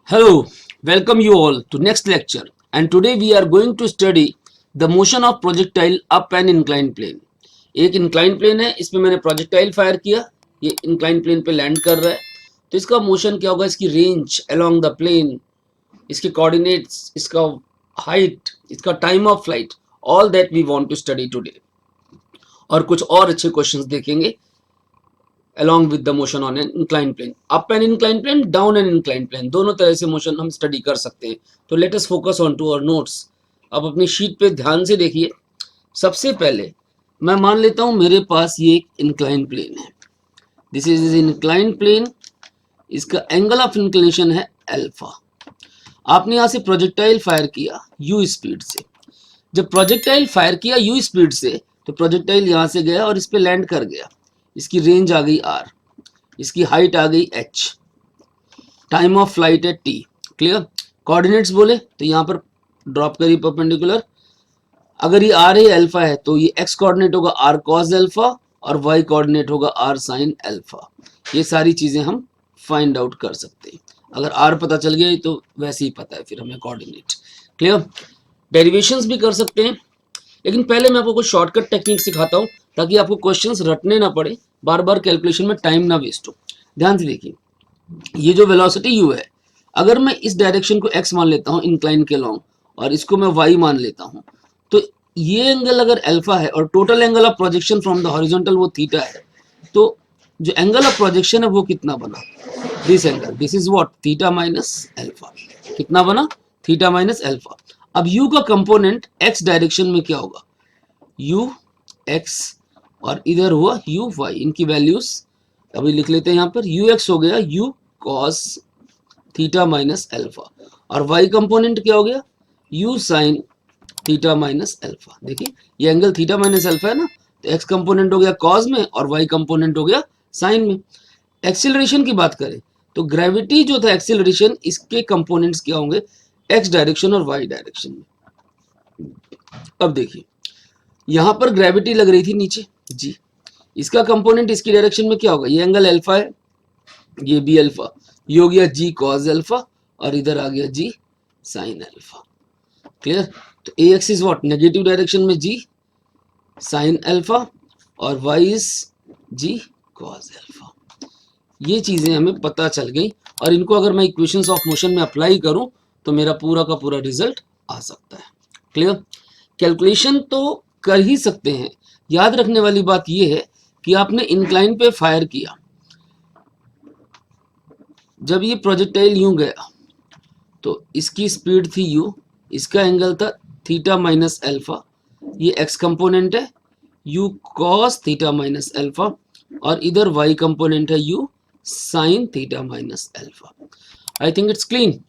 Hello, welcome you all to next lecture, and today we are going to study the motion of projectile up an inclined plane. एक inclined plane है, इसमें मैंने projectile fire किया, ये inclined plane पे land कर रहा है, तो इसका motion क्या होगा, इसकी range along the plane, इसके coordinates, इसका height, इसका time of flight, all that we want to study today. और कुछ और अच्छे questions देखेंगे along with the motion on an inclined plane, up an inclined plane, down an inclined plane, दोनों तरह से मोशन हम स्टडी कर सकते हैं. तो let us focus on to our notes. अब अपनी शीट पे ध्यान से देखिए. सबसे पहले मैं मान लेता हूं मेरे पास ये एक इंक्लाइन प्लेन है. This is incline plane. इसका एंगल ऑफ इंक्लिनेशन है अल्फा. आपने यहां से प्रोजेक्टाइल फायर किया यू स्पीड से. जब प्रोजेक्टाइल फायर किया यू स्पीड से तो प्रोजेक्टाइल यहां से गया और इस पे लैंड कर गया. इसकी रेंज आ गई r, इसकी हाइट आ गई h, टाइम ऑफ फ्लाइट है t. क्लियर. कोऑर्डिनेट्स बोले तो यहाँ पर ड्रॉप करिए परपेंडिकुलर. अगर ये r है अल्फा है तो ये x कोऑर्डिनेट होगा r cos अल्फा और y कोऑर्डिनेट होगा r sin अल्फा. ये सारी चीजें हम फाइंड आउट कर सकते हैं. अगर r पता चल गया तो वैसे ही पता है फिर हमें कोऑर्डिनेट. क्लियर. डेरिवेशंस भी कर सकते हैं, लेकिन पहले मैं आपको कुछ शॉर्टकट टेक्निक सिखाता हूँ ताकि आपको क्वेश्चंस रटने ना पड़े, बार बार कैलकुलेशन में टाइम ना वेस्ट हो. ध्यान से देखिए, ये जो वेलोसिटी u है, अगर मैं इस डायरेक्शन को x मान लेता हूँ इंक्लाइन के लॉन्ग और इसको मैं y मान लेता हूँ, तो ये एंगल अगर अल्फा है और total angle of projection from the horizontal वो थीटा है, तो जो एंगल ऑफ प्रोजेक्शन है वो कितना बना, this angle, this is what, theta minus alpha. कितना बना, थीटा माइनस अल्फा. अब u का कंपोनेंट x डायरेक्शन में क्या होगा, u x और इधर हुआ u y. इनकी वैल्यूज अभी लिख लेते हैं. यहाँ पर u x हो गया u cos theta minus alpha और y कंपोनेंट क्या हो गया u sin theta minus alpha. देखिए ये एंगल थीटा माइनस अल्फा है ना, तो x कंपोनेंट हो गया cos में और y कंपोनेंट हो गया sin में. एक्सीलरेशन की बात करें तो ग्रेविटी जो था एक्सीलरेशन, इसके कंपोनेंट्स क्या होंगे, x डायरेक्शन और y डायरेक्शन में. अब देखिए यहां पर ग्रेविटी लग रही थी नीचे जी, इसका कंपोनेंट इसकी डायरेक्शन में क्या होगा, ये एंगल अल्फा है, ये भी अल्फा, ये हो गया जी कॉस अल्फा और इधर आ गया जी साइन अल्फा. क्लियर. तो A X is what, negative direction में जी साइन अल्फा और Y is G cos alpha. ये चीजें हमें पता चल गई और इनको अगर मैं इक्वेशंस ऑफ मोशन में अप्लाई करूं तो मेरा पूरा का पूरा रिजल्ट आ सकता है. क्लियर. कैलकुलेशन तो कर ही सकते हैं. याद रखने वाली बात यह है कि आपने इंक्लाइन पे फायर किया, जब ये प्रोजेक्टाइल यूं गया तो इसकी स्पीड थी u, इसका एंगल था थीटा माइनस अल्फा, ये x कंपोनेंट है u cos theta minus alpha और इधर y कंपोनेंट है u sin theta minus alpha. I think it's clean.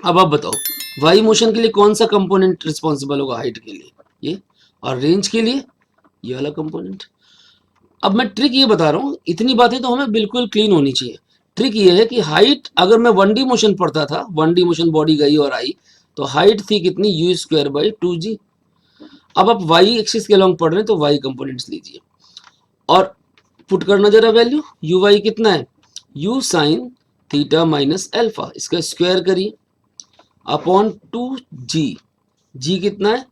अब आप बताओ y मोशन के लिए कौन सा कंपोनेंट रिस्पॉन्सिबल होगा, हाइट के लिए ये, और रेंज के लिए ये वाला कंपोनेंट. अब मैं ट्रिक ये बता रहा हूँ, इतनी बातें तो हमें बिल्कुल क्लीन होनी चाहिए. ट्रिक ये है कि हाइट अगर मैं 1D मोशन पढ़ता था, 1D मोशन बॉडी गई और आई, तो हाइट थी कितनी, यू स्क्वायर बाई 2g. अब आप y एक्सिस के लॉन्ग पढ़ रहे हैं तो y कंपोनेंट्स लीजिए और पुट करना जरा वैल्यू. यू वाई कितना है, u sine theta minus alpha, इसका स्क्वायर करिए अपॉन 2g. g कितना है,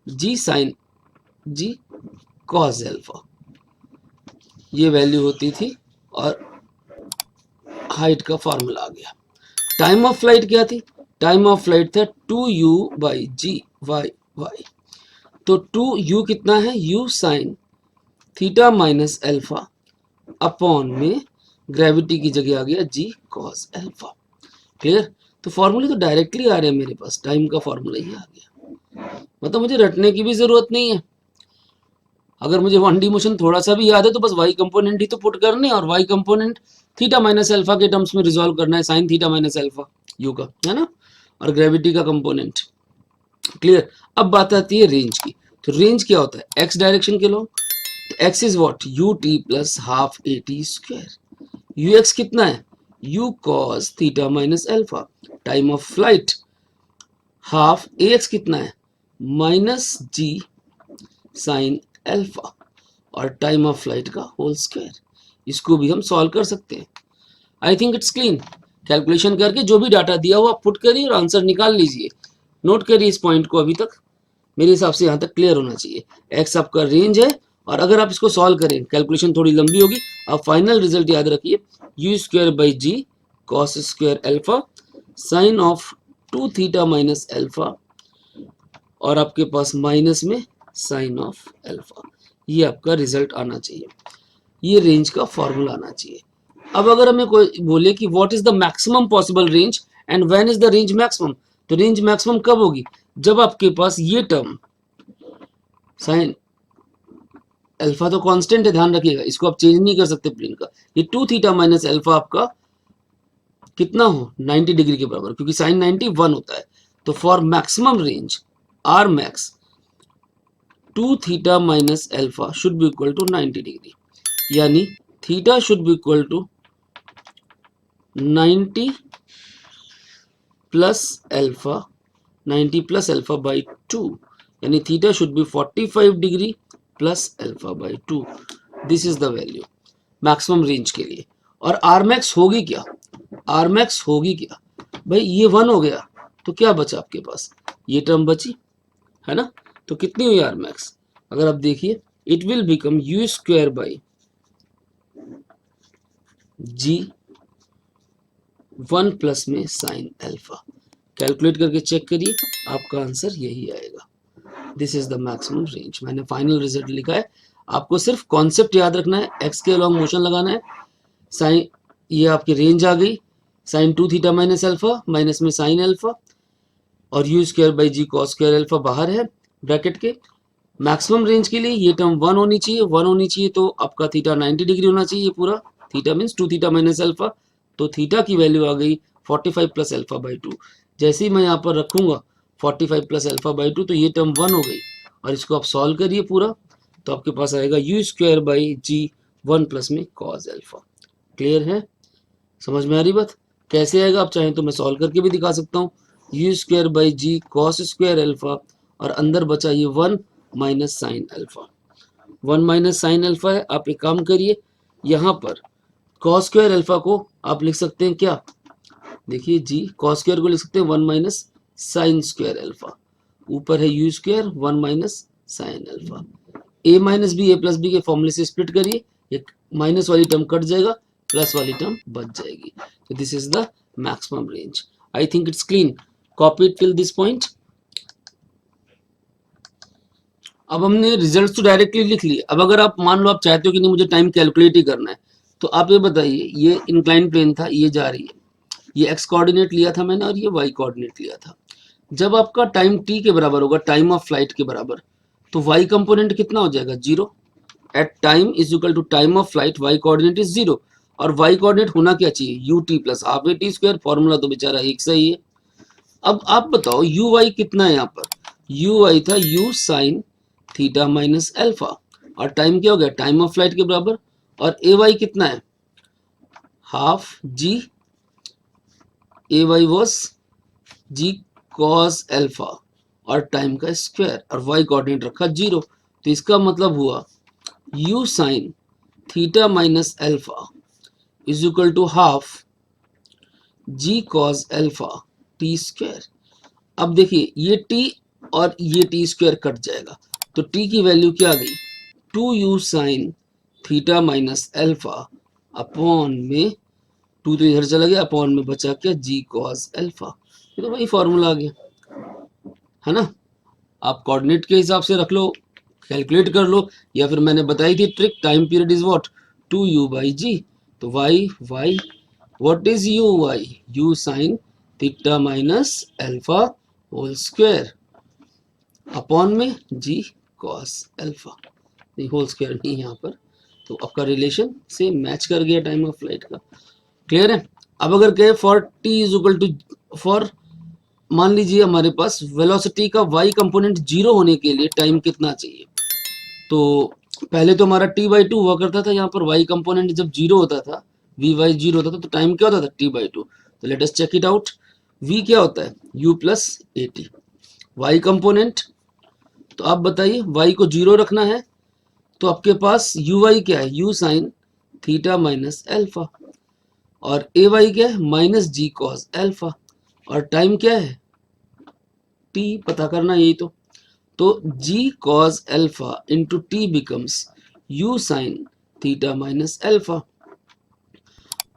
g साइन जी कॉस अल्फा, ये वैल्यू होती थी और हाइट का फॉर्मूला आ गया. टाइम ऑफ फ्लाइट क्या थी, टाइम ऑफ फ्लाइट था 2u by ji Y Y. तो 2u कितना है, u sine theta minus alpha upon में ग्रेविटी की जगह आ गया जी कॉस अल्फा. क्लियर. तो फॉर्मूले तो डायरेक्टली आ रहे हैं मेरे पास, टाइम का फॉर्मूला ही आ गया, मतलब मुझे रटने की भी जरूरत नहीं है. अगर मुझे 1D मोशन थोड़ा सा भी याद है तो बस y कंपोनेंट ही तो पुट करने और y component theta minus alpha के टर्म्स में रिजॉल्व करना है, sign theta minus alpha u का, है ना, और ग्रेविटी का कंपोनेंट. क्लियर. अब बात आती है रेंज की. तो रेंज क्या होता है, x डायरेक्शन के लोग, तो x is what, ut plus half at square. ux कितना है, u cos theta minus alpha. Time of flight half ax कितना है, माइनस जी साइन अल्फा और टाइम ऑफ फ्लाइट का होल स्क्वायर. इसको भी हम सॉल्व कर सकते हैं. आई थिंक इट्स क्लीन. कैलकुलेशन करके जो भी डाटा दिया हुआ पुट करिए और आंसर निकाल लीजिए। नोट करिए इस पॉइंट को, अभी तक मेरे हिसाब से यहाँ तक क्लियर होना चाहिए। एक्स आपका रेंज है और अगर आप इसको सॉल्व करें, कैलकुलेशन थोड़ी लंबी होगी, आप फाइनल रिजल्ट याद रखिए, u square by g cos square alpha sine of 2 theta minus alpha और आपके पास माइनस में साइन ऑफ एल्फा। ये आपका रिजल्ट आना चाहिए, ये रेंज का फॉर्मूला आना चाहिए। अब अगर हमें कोई बोले कि what is the maximum possible range and when is the range maximum, तो रेंज मैक्सिमम कब होगी, जब आपके पास ये टर्म साइन अल्फा तो कांस्टेंट है, ध्यान रखिएगा, इसको आप चेंज नहीं कर सकते प्लेन का, ये 2 थीटा माइनस अल्फा आपका कितना हो 90 डिग्री के बराबर, क्योंकि साइन 90 1 होता है। तो for maximum range R max 2 theta minus alpha should be equal to 90 degree, यानी theta should be equal to 90 plus alpha, 90 plus alpha by 2, यानी theta should be 45 degree plus alpha by 2। This is the value maximum range के लिए। और R max होगी क्या, R max होगी क्या भाई, ये 1 हो गया तो क्या बचा आपके पास, ये टर्म बची है ना, तो कितनी हुई आर मैक्स, अगर आप देखिए it will become u square by g 1 plus में साइन अल्फा। कैलकुलेट करके चेक करिए, आपका आंसर यही आएगा। This is the maximum range. मैंने फाइनल रिजल्ट लिखा है, आपको सिर्फ कॉन्सेप्ट याद रखना है, एक्स के अलॉन्ग मोशन लगाना है, साइन ये आपकी रेंज आ गई, sine 2 theta minus alpha minus में साइन अल्फा और u square by g cos square alpha बाहर है ब्रैकेट के। मैक्सिमम रेंज के लिए ये टर्म 1 होनी चाहिए, 1 होनी चाहिए तो आपका थीटा 90 डिग्री होना चाहिए पूरा, theta means 2 theta minus alpha, तो थीटा की वैल्यू आ गई 45 प्लस अल्फा बाई 2। जैसे ही मैं यहाँ पर रखूंगा 45 प्लस अल्फा बाई 2 तो ये टर्म 1 हो गई और इसको आप सॉल्व करिए पूरा, तो आपके पास आएगा u square by g 1 plus में कॉस अल्फा। क्लियर है, समझ में आ रही बात, कैसे आएगा आप चाहें तो मैं सॉल्व करके भी दिखा सकता हूँ, u square by g cos square alpha और अंदर बचा ये 1 minus sine alpha, 1 minus sine alpha है। आप एक काम करिए, यहाँ पर कॉस स्क्वायर अल्फा को आप लिख सकते हैं क्या, देखिए जी कॉस स्क्वायर को लिख सकते हैं 1 माइनस साइन स्क्वायर अल्फा, ऊपर है u square 1 minus sine alpha, a minus b a plus b के फॉर्मूले से स्प्लिट करिए, एक माइनस वाली टर्म कट जाएगा, प्लस वाली टर्म बच जाएगी, तो this is the maximum range. I think it's clean, copy it till this point. अब हमने रिजल्ट तो डायरेक्टली लिख लिए, अब अगर आप मान लो आप चाहते हो कि नहीं मुझे टाइम कैलकुलेट ही करना है, तो आप ये बताइए, ये इंक्लाइन प्लेन था, ये जा रही है, ये एक्स कोऑर्डिनेट लिया था मैंने और ये वाई कोऑर्डिनेट लिया था। जब आपका टाइम टी के बराबर होगा, टाइम ऑफ फ्लाइट के बराबर, तो वाई कंपोनेंट कितना हो जाएगा, 0। At time is equal to time of flight, y coordinate is 0 और वाई कोऑर्डिनेट होना क्या चाहिए, u t plus half a t square, formula तो बेचारा एक सही है। अब आप बताओ यू वाई कितना है, यहाँ पर यू वाई था you sine theta minus alpha और टाइम क्या हो गया, टाइम ऑफ फ्लाइट के बराबर, और ए वाई कितना है, half g a y was g cos alpha और टाइम का स्क्वायर और वाई कोऑर्डिनेट रखा 0, तो इसका मतलब हुआ u sine theta minus alpha is equal to half ji cos alpha t square. अब देखिए ये t और ये टी स्क्वायर कट जाएगा, तो t की वैल्यू क्या आ गई, 2u sign theta minus alpha upon में 2 तो इधर चला गया, अपॉन में बचा क्या, जी कॉस अल्फा, ये तो वही फॉर्मूला आ गया है ना। आप कोऑर्डिनेट के हिसाब से रख लो, कैलकुलेट कर लो, या फिर मैंने बताई थी trick, time period is what 2u by G, तो Y Y what is U Y, U sine theta minus alpha whole square upon में जी कॉस अल्फा, नहीं होल स्क्वायर नहीं यहाँ पर, तो आपका रिलेशन से मैच कर गया टाइम ऑफ फ्लाइट का। क्लियर है। अब अगर कहे for t is equal to, for मान लीजिए हमारे पास वेलोसिटी का y कंपोनेंट 0 होने के लिए टाइम कितना चाहिए, तो पहले तो हमारा t बाई 2 हुआ करता था, यहाँ पर y कंपोनेंट जब 0 होता था, vy 0 होता था, तो टाइम क्या होता था t बाई 2, तो let us check it out, v क्या होता है u plus a t, y component, तो आप बताइए y को 0 रखना है, तो आपके पास uy क्या है, u sine theta minus alpha, और ए वाई क्या है माइनस जी कॉस एल्फा, और टाइम क्या है टी पता करना यही तो G cos alpha into T becomes U sine theta minus alpha.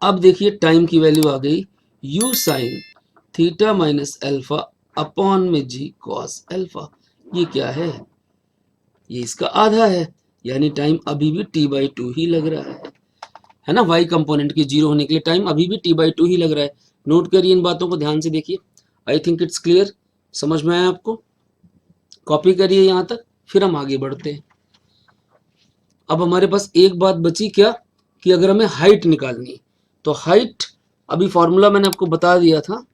अब देखिए टाइम की वैल्यू आ गई U sine theta minus alpha upon में जी कॉस एल्फा। ये क्या है, ये इसका आधा है, यानी टाइम अभी भी t बाई टू ही लग रहा है ना। y कंपोनेंट के जीरो होने के लिए टाइम अभी भी t बाई टू ही लग रहा है। नोट करिए इन बातों को ध्यान से देखिए। आई थिंक इट्स क्लियर, समझ में आया आपको। कॉपी करिए यहाँ तक, फिर हम आगे बढ़ते हैं। अब हमारे पास एक बात बची क्या, कि अगर हमें हाइट निकालनी, तो हाइट अभी फॉर्मूला मैंने आपको बता दिया था,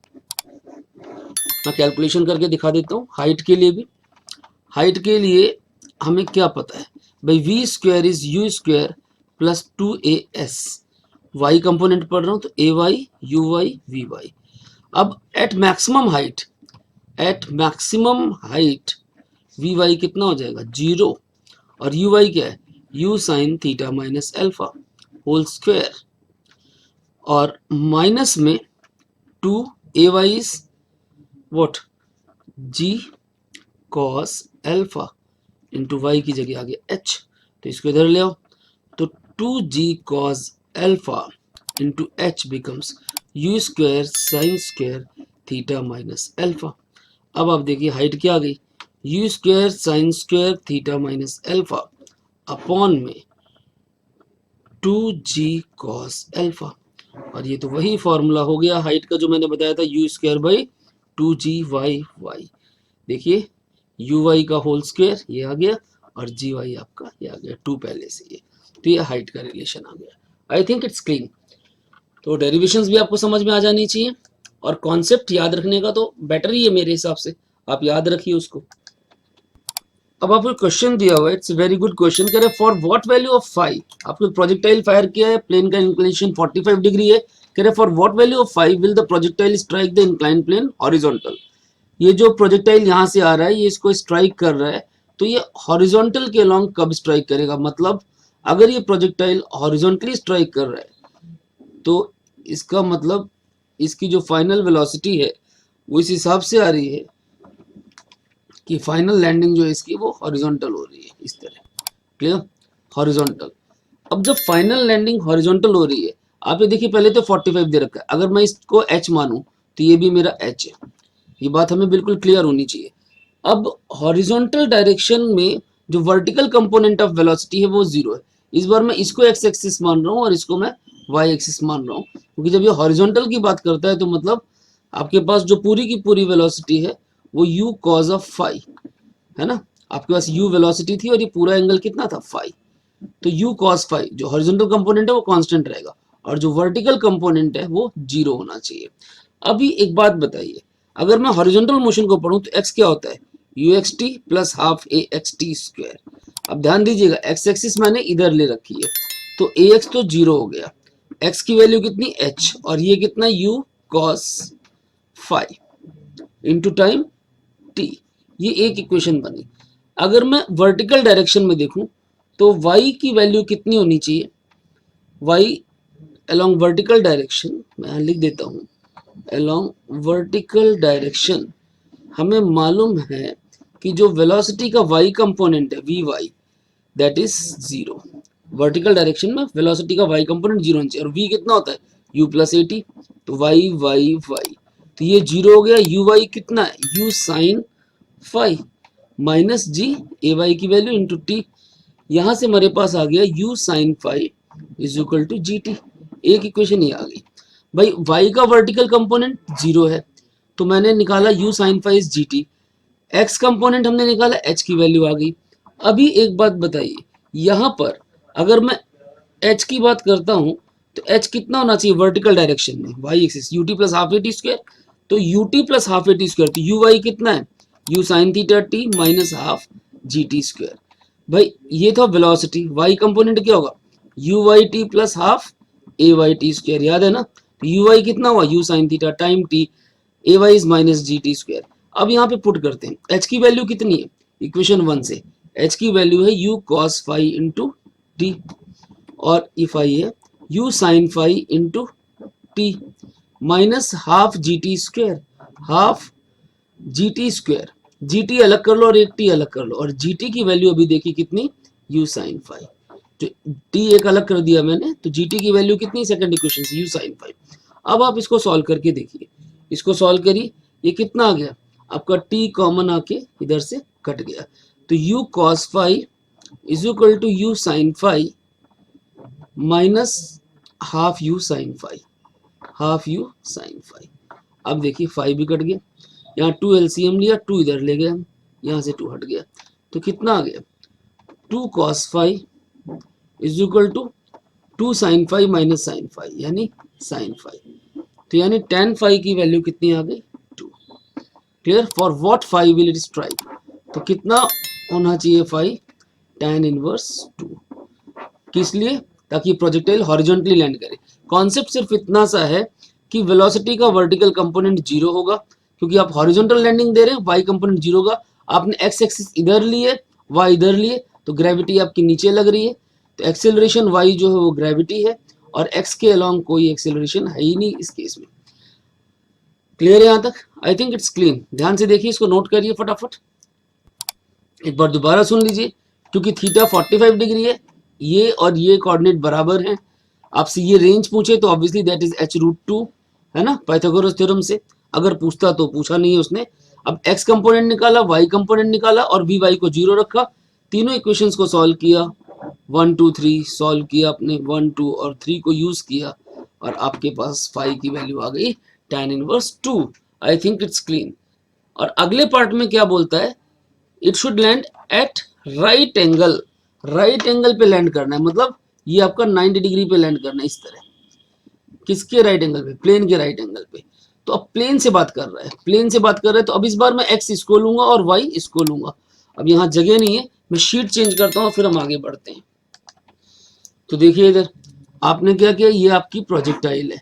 मैं कैलकुलेशन करके दिखा देता हूँ। हाइट के लिए भी, हाइट के लिए हमें क्या पता है भाई, V square is U square plus 2as। Y component पढ़ रहा हूँ तो A Y U Y V Y. अब at maximum height V Y कितना हो जाएगा 0, और यू वाई क्या है U sine theta minus alpha whole square, और माइनस में 2 A Y is what G cos alpha into Y की जगह आ गया h, तो इसको इधर ले आओ, तो 2g cos alpha into H becomes you square sine square theta minus alpha. अब आप देखिए हाइट क्या आ गई you square sine square theta minus alpha upon में 2g cos एल्फा, और ये तो वही फॉर्मूला हो गया हाइट का जो मैंने बताया था, u square by 2g y y. देखिए यू वाई का होल स्क्वायर ये आ गया, और जी वाई आपका ये आ गया 2 पहले से ये, तो ये हाइट का रिलेशन आ गया। आई थिंक इट्स क्लीन। तो डेरिवेशंस भी आपको समझ में आ जानी चाहिए, और कॉन्सेप्ट याद रखने का तो बेटर ही है मेरे हिसाब से, आप याद रखिए उसको। अब आपको क्वेश्चन दिया हुआ है, इट्स वेरी गुड क्वेश्चन, कह रहे for what value of phi, आपको प्रोजेक्टाइल फायर किया है, प्लेन का इंक्लिनेशन 45 डिग्री है, कह रहे for what value of phi will the projectile strike the incline plane horizontal. ये जो प्रोजेक्टाइल यहाँ से आ रहा है, ये इसको स्ट्राइक कर रहा है, तो ये हॉरिजॉन्टल के अलोंग कब स्ट्राइक करेगा, मतलब अगर ये प्रोजेक्टाइल हॉरिजॉन्टली स्ट्राइक कर रहा है तो इसका मतलब इसकी जो फाइनल वेलोसिटी है वो इस हिसाब से आ रही है कि फाइनल लैंडिंग जो है इसकी वो हॉरिजॉन्टल हो रही है, इस तरह। Clear, horizontal. अब जब फाइनल लैंडिंग हॉरिजॉन्टल हो रही है, आप ये देखिए पहले तो 45 दे रखा है, अगर मैं इसको h मानूं तो ये भी मेरा h है, ये बात हमें बिल्कुल क्लियर होनी चाहिए। अब हॉरिजॉन्टल डायरेक्शन में जो वर्टिकल कंपोनेंट ऑफ वेलोसिटी है वो 0 है। इस बार मैं इसको x एक्सिस मान रहा हूँ और इसको मैं y एक्सिस मान रहा हूँ, क्योंकि जब ये हॉरिजॉन्टल की बात करता है तो मतलब आपके पास जो पूरी की पूरी वेलोसिटी है वो u cos ऑफ फाई है ना। आपके पास u वेलोसिटी थी और ये पूरा एंगल कितना था फाई, तो u cos फाई जो हॉरिजॉन्टल कंपोनेंट है वो कांस्टेंट रहेगा, और जो वर्टिकल कंपोनेंट है वो 0 होना चाहिए। अभी एक बात बताइए, अगर मैं हॉरिजॉन्टल मोशन को पढ़ूं तो x क्या होता है uxt प्लस हाफ ए एक्स टी स्क्वायर। अब ध्यान दीजिएगा x एक्सिस मैंने इधर ले रखी है, तो ax तो 0 हो गया, x की वैल्यू कितनी h, और ये कितना u cos phi into time t, ये एक इक्वेशन बनी। अगर मैं वर्टिकल डायरेक्शन में देखूं तो y की वैल्यू कितनी होनी चाहिए, y along वर्टिकल डायरेक्शन, मैं यहाँ लिख देता हूँ along वर्टिकल डायरेक्शन, हमें मालूम है कि जो वेलोसिटी का y कंपोनेंट है vy that is 0। Vertical direction में वेलोसिटी का y कंपोनेंट 0 होना चाहिए, और v कितना होता है u प्लस ए टी, तो y, तो ये 0 हो गया। uy कितना है u sine phi minus g a y की वैल्यू इंटू टी, यहाँ से हमारे पास आ गया u sine phi is equal to g t. एक इक्वेशन ये आ गई भाई, y का वर्टिकल कंपोनेंट 0 है तो मैंने निकाला u sine phi is g t, x component हमने निकाला h की वैल्यू आ गई। अभी एक बात बताइए, यहाँ पर अगर मैं h की बात करता हूँ तो h कितना होना चाहिए वर्टिकल डायरेक्शन में, y axis ut plus half a t square, तो ut plus half a t square, तो uy कितना है u sine theta t minus half g t square. भाई ये था वेलोसिटी, y कंपोनेंट क्या होगा uy t plus half a y t square, याद है ना। तो uy कितना हुआ u sine theta time t, a Y is minus g t square. अब यहाँ पे पुट करते हैं, h की वैल्यू कितनी है इक्वेशन 1 से, h की वैल्यू है u cos phi into t, और ई फाई है u sine phi into t minus half g t square, half g t square, g t अलग कर लो और एक टी अलग कर लो, और जी टी की वैल्यू अभी देखी कितनी, यू साइन फाइव, तो टी एक अलग कर दिया मैंने, तो जी टी की वैल्यू कितनी सेकंड इक्वेशन से, यू साइन फाइव। अब आप इसको सॉल्व करके देखिए, इसको सॉल्व करिए, ये कितना आ गया आपका, टी कॉमन आके इधर से कट गया, तो u cos five is equal to u sine five minus half u sine five, half u sine five. अब देखिए फाइव भी कट गया, यहाँ टू एलसीएम लिया, टू इधर ले गए हम, यहाँ से टू हट गया, तो कितना आ गया, two cos five is equal to two sine five minus sine five, यानी साइन फाइव, तो यानी टेन फाइव की वैल्यू कितनी आ गई, two. Clear, for what five will it strike, तो कितना होना चाहिए फाइव, टेन इनवर्स टू, किस लिए, ताकि प्रोजेक्टाइल हॉरिजॉन्टली लैंड करे। कॉन्सेप्ट सिर्फ इतना सा है कि वेलोसिटी का वर्टिकल कंपोनेंट जीरो होगा, क्योंकि आप हॉरिजॉन्टल लैंडिंग दे रहे हैं, वाई कंपोनेंट जीरो होगा, आपने एक्स एक्सिस इधर लिए, वाई इधर लिए, तो ग्रेविटी आपकी नीचे लग रही है, तो एक्सेलरेशन वाई जो है वो ग्रेविटी है, और एक्स के अलोंग कोई एक्सेलरेशन है ही नहीं इस केस में। क्लियर है यहाँ तक, आई थिंक इट्स क्लीन। ध्यान से देखिए, इसको नोट करिए फटाफट, एक बार दोबारा सुन लीजिए, क्योंकि थीटा 45 डिग्री है, ये और ये कोऑर्डिनेट बराबर हैं, आपसे ये रेंज पूछे तो obviously that is h root two, है ना, पाइथागोरस थ्योरम से, अगर पूछता तो, पूछा नहीं है उसने। अब x कंपोनेंट निकाला, y कंपोनेंट निकाला, और vy को जीरो रखा, तीनों इक्वेशंस को सॉल्व किया, 1 2 3 सॉल्व किया अपने, 1 2 और 3 को यूज किया, और आपके पास फाई की वैल्यू आ गई tan inverse 2। I think it's clean. और अगले पार्ट में क्या बोलता है, it should land at right angle, right angle पे लैंड करना है, मतलब ये आपका 90 डिग्री पे लैंड करना है इस तरह, किसके राइट एंगल पे, प्लेन के राइट एंगल पे। तो अब प्लेन से बात कर रहा है, प्लेन से बात कर रहा है, तो अब इस बार मैं एक्स इसको लूंगा और वाई इसको लूंगा। अब यहाँ जगह नहीं है, मैं शीट चेंज करता हूँ, फिर हम आगे बढ़ते हैं। तो देखिए इधर आपने क्या किया, ये आपकी प्रोजेक्टाइल है,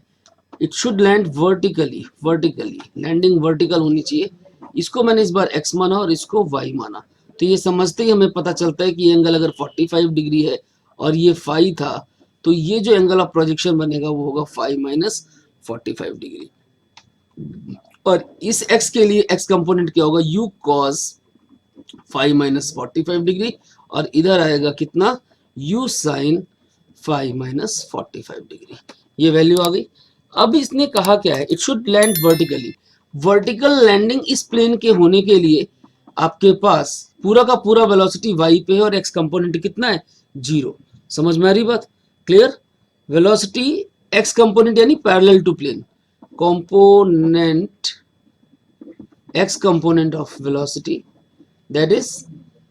it should land vertically, vertically landing vertical होनी चाहिए, इसको मैंने इस बार x माना और इसको y माना, तो ये समझते ही हमें पता चलता है कि ये एंगल अगर 45 डिग्री है और ये फाई था, तो ये जो एंगल ऑफ प्रोजेक्शन बनेगा वो होगा फाई माइनस 45 डिग्री। और इस x के लिए x कंपोनेंट क्या होगा, u cos phi minus 45 degree, और इधर आएगा कितना, u sin phi minus 45 degree, ये वैल्यू आ गई। अब इसने कहा क्या है, it should land vertically, vertical landing इस प्लेन के होने के लिए आपके पास पूरा का पूरा वेलोसिटी y पे है और x कंपोनेंट कितना है, जीरो। समझ में आ रही बात, क्लियर, वेलोसिटी x कंपोनेंट यानी parallel to plane, component x component of velocity that is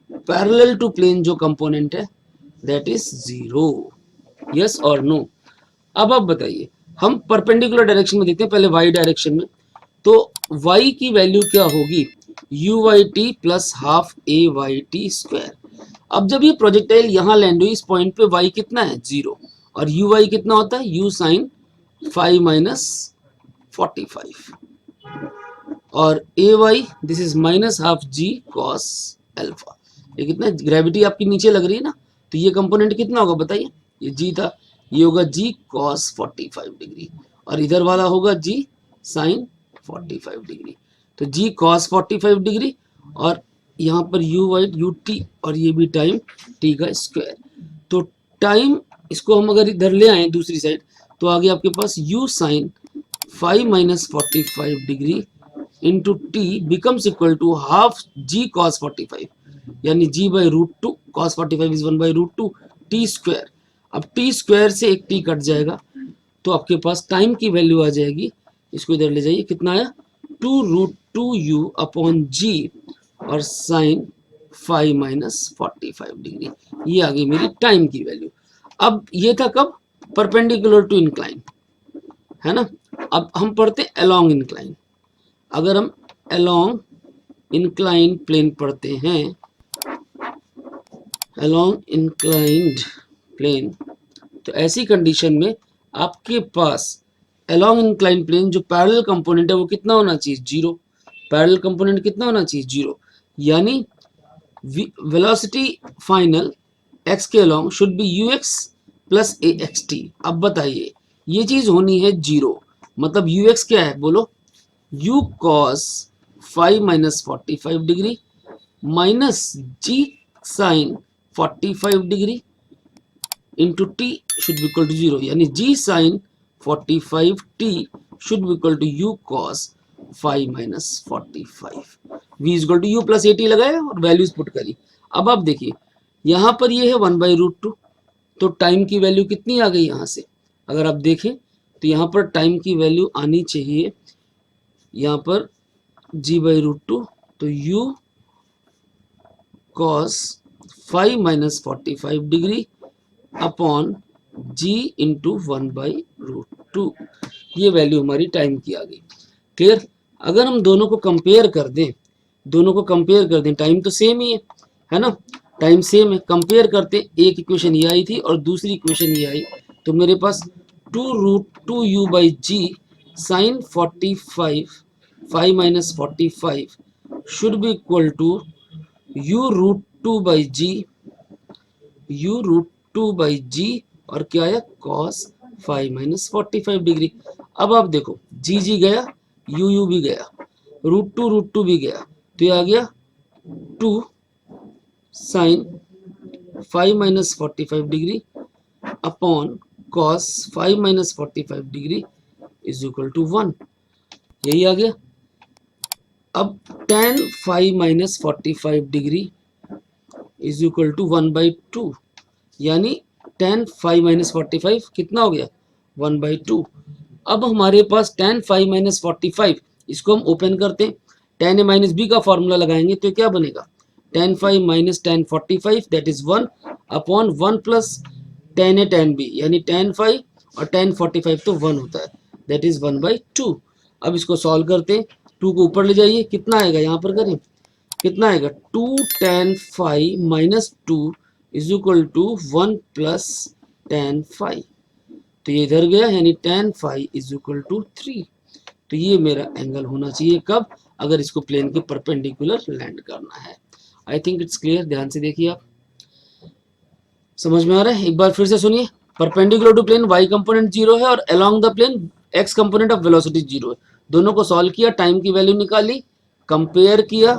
parallel to plane, जो कंपोनेंट है दैट इज जीरो, यस और नो। अब आप बताइए, हम परपेंडिकुलर डायरेक्शन में देखते हैं, पहले y डायरेक्शन में, तो y की वैल्यू क्या होगी, u y t plus half a y t square. अब जब ये प्रोजेक्टाइल यहाँ लैंड हुई इस पॉइंट पे, y कितना है, जीरो, और यू वाई कितना होता है, यू साइन फाइव माइनस 45, और A Y this is minus half ji cos alpha. ये कितना, ग्रेविटी आपकी नीचे लग रही है ना, तो ये कंपोनेंट कितना होगा बताइए, ये जी था, ये होगा जी कॉस 45 डिग्री, और इधर वाला होगा जी साइन 45 डिग्री, तो जी कॉस 45 डिग्री, और यहाँ पर यू वाई यू टी, और ये भी टाइम टी का स्क्वायर, तो टाइम इसको हम अगर इधर ले आए दूसरी साइड, तो आगे आपके पास U sine 5 minus 45 degree into T becomes equal to half ji cos 45, यानी G by root two, cos 45 is 1 by root two T square. अब टी स्क्वायर से एक टी कट जाएगा, तो आपके पास टाइम की वैल्यू आ जाएगी, इसको इधर ले जाइए, कितना आया, 2 रूट 2 यू अपॉन जी, और साइन 5 माइनस 45 डिग्री, ये आ गई मेरी टाइम की वैल्यू। अब ये था कब, परपेंडिकुलर टू इंक्लाइन, है ना। अब हम पढ़ते अलोंग इंक्लाइन, अगर हम अलोंग इंक्लाइन प्लेन पढ़ते हैं, अलोंग इंक्लाइंड प्लेन, तो ऐसी कंडीशन में आपके पास अलोंग इंक्लाइन प्लेन जो पैरेलल कंपोनेंट है वो कितना होना चाहिए, जीरो, पैरेलल कंपोनेंट कितना होना चाहिए, जीरो, यानी वेलोसिटी फाइनल x के along should be ux plus A x T. अब बताइए, ये चीज होनी है जीरो, मतलब ux क्या है बोलो, u cos 5 minus 45 degree minus g sin 45 degree into t should be equal to 0, यानी g sin 45 t should be equal to u cos 5 minus 45, v is equal to u plus a t लगाए और values put करी। अब आप देखिए यहाँ पर ये है 1/√2, तो टाइम की वैल्यू कितनी आ गई यहाँ से, अगर आप देखें तो यहाँ पर टाइम की वैल्यू आनी चाहिए यहाँ पर g/√2, तो u cos 5 minus 45 degree upon g into 1/√2, ये वैल्यू हमारी टाइम की आ गई। क्लियर? अगर हम दोनों को कंपेयर कर दें, टाइम तो सेम ही है ना, टाइम सेम है, कंपेयर करते, एक इक्वेशन ये आई थी और दूसरी इक्वेशन ये आई, तो मेरे पास 2√2u/g sin 45 5 minus 45 should be equal to u√2/g और क्या आया cos 5 माइनस 45 डिग्री। अब आप देखो जी गया, यू भी गया, √2 भी गया, तो ये आ गया 2 sin 5 minus 45 degree upon cos 5 minus 45 degree is equal to 1, यही आ गया। अब tan 5 minus 45 degree is equal to 1/2, यानी tan 5 माइनस 45 कितना हो गया 1/2। अब हमारे पास tan 5 माइनस 45, इसको हम ओपन करते हैं, tan a माइनस बी का फॉर्मूला लगाएंगे तो क्या बनेगा, tan 5 minus tan 45 that is 1 upon 1 plus tan a tan b, यानी tan 5 और tan 45 तो 1 होता है, दैट इज 1/2। अब इसको सॉल्व करते हैं, 2 को ऊपर ले जाइए, कितना आएगा यहाँ पर करें, कितना आएगा 2 tan 5 minus 2 is equal to 1 plus tan 5, तो ये इधर गया, यानी tan 5 इज इक्वल टू 3। तो ये मेरा एंगल होना चाहिए कब, अगर इसको प्लेन के परपेंडिकुलर लैंड करना है। आई थिंक इट्स क्लियर, ध्यान से देखिए आप, समझ में आ रहा है, एक बार फिर से सुनिए। Perpendicular to plane y component 0 है और along the plane x component of velocity 0 है। दोनों को सॉल्व किया, टाइम की वैल्यू निकाली, कंपेयर किया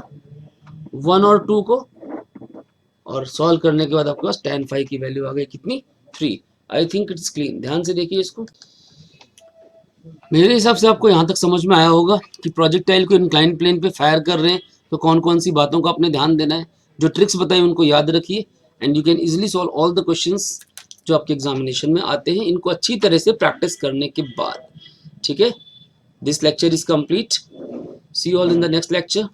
1 और 2 को, और सॉल्व करने के बाद आपके पास tan 5 की वैल्यू आ गई कितनी 3। आई थिंक इट्स क्लीन, ध्यान से देखिए इसको। मेरे हिसाब से आपको यहाँ तक समझ में आया होगा कि प्रोजेक्टाइल को इंक्लाइन प्लेन पे फायर कर रहे हैं तो कौन कौन सी बातों का अपने ध्यान देना है, जो ट्रिक्स बताई उनको याद रखिए and you can easily solve all the questions जो आपके एग्जामिनेशन में आते हैं, इनको अच्छी तरह से प्रैक्टिस करने के बाद। ठीक है, this lecture is complete, see you all in the next lecture.